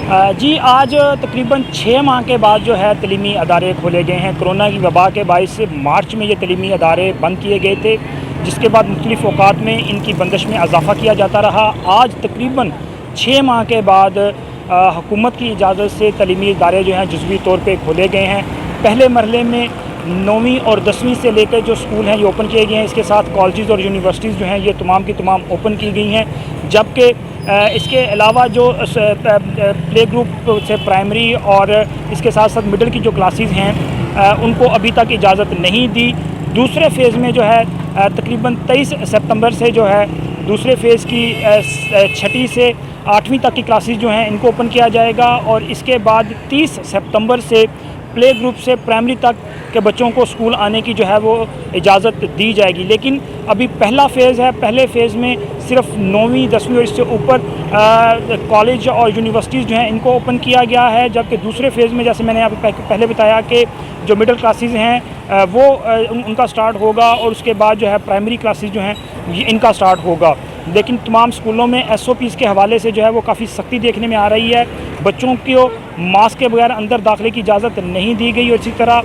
जी, आज तकरीबन 6 माह के बाद जो है तलीमी अदारे खोले गए हैं। कोरोना की वबा के बाइस से मार्च में ये तलीमी अदारे बंद किए गए थे, जिसके बाद मुख्तलिफ़ औक़ात में इनकी बंदिश में इजाफ़ा किया जाता रहा। आज तकरीबन 6 माह के बाद हुकूमत की इजाज़त से तलीमी इदारे जो हैं जुज़वी तौर पे खोले गए हैं। पहले मरहले में 9वीं और 10वीं से लेकर जो स्कूल हैं ये ओपन किए गए हैं। इसके साथ कॉलेजेस और यूनिवर्सिटीज़ जो हैं ये तमाम की तमाम ओपन की गई हैं, जबकि इसके अलावा जो प्ले ग्रुप से प्राइमरी और इसके साथ साथ मिडिल की जो क्लासेस हैं उनको अभी तक इजाज़त नहीं दी। दूसरे फ़ेज़ में जो है तकरीबन 23 सितंबर से जो है दूसरे फ़ेज़ की 6ठी से 8वीं तक की क्लासेस जो हैं इनको ओपन किया जाएगा, और इसके बाद 30 सितंबर से प्ले ग्रुप से प्राइमरी तक के बच्चों को स्कूल आने की जो है वो इजाज़त दी जाएगी। लेकिन अभी पहला फ़ेज़ है, पहले फ़ेज़ में सिर्फ 9वीं 10वीं और इससे ऊपर कॉलेज और यूनिवर्सिटीज़ जो हैं इनको ओपन किया गया है, जबकि दूसरे फ़ेज़ में जैसे मैंने आपको पहले बताया कि जो मिडिल क्लासेस हैं वो उनका स्टार्ट होगा, और उसके बाद जो है प्राइमरी क्लासेस जो हैं इनका स्टार्ट होगा। लेकिन तमाम स्कूलों में SOPs के हवाले से जो है वो काफ़ी सख्ती देखने में आ रही है। बच्चों को मास्क के बगैर अंदर दाखिले की इजाज़त नहीं दी गई, और इसी तरह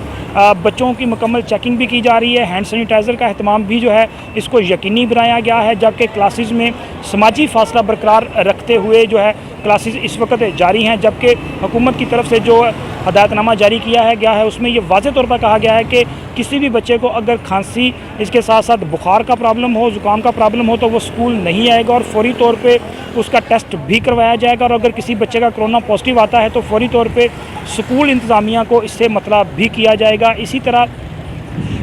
बच्चों की मुकम्मल चेकिंग भी की जा रही है। हैंड सैनिटाइज़र का अहतमाम भी जो है इसको यकीनी बनाया गया है, जबकि क्लासेस में समाजी फासला बरकरार रखते हुए जो है क्लासेस इस वक्त जारी हैं। जबकि हुकूमत की तरफ से जो हदायतनामा जारी किया है गया है उसमें ये वाज़ेह तौर पर कहा गया है कि किसी भी बच्चे को अगर खांसी, इसके साथ साथ बुखार का प्रॉब्लम हो, ज़ुकाम का प्रॉब्लम हो, तो वो स्कूल नहीं आएगा, और फौरी तौर पे उसका टेस्ट भी करवाया जाएगा। और अगर किसी बच्चे का कोरोना पॉजिटिव आता है तो फौरी तौर पे स्कूल इंतज़ामिया को इससे मतलब भी किया जाएगा। इसी तरह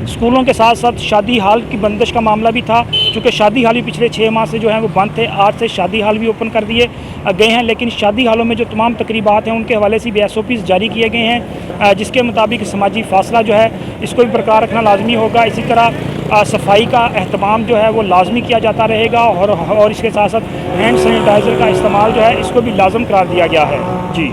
स्कूलों के साथ साथ शादी हाल की बंदिश का मामला भी था, क्योंकि शादी हाल भी पिछले 6 माह से जो है वो बंद थे। आज से शादी हाल भी ओपन कर दिए गए हैं, लेकिन शादी हालों में जो तमाम तकरीबात हैं उनके हवाले से भी SOPs जारी किए गए हैं, जिसके मुताबिक समाजी फासला जो है इसको भी बरकरार रखना लाजमी होगा। इसी तरह सफाई का अहतमाम जो है वो लाजमी किया जाता रहेगा, और इसके साथ साथ हैंड सैनिटाइज़र का इस्तेमाल जो है इसको भी लाजम करार दिया गया है। जी।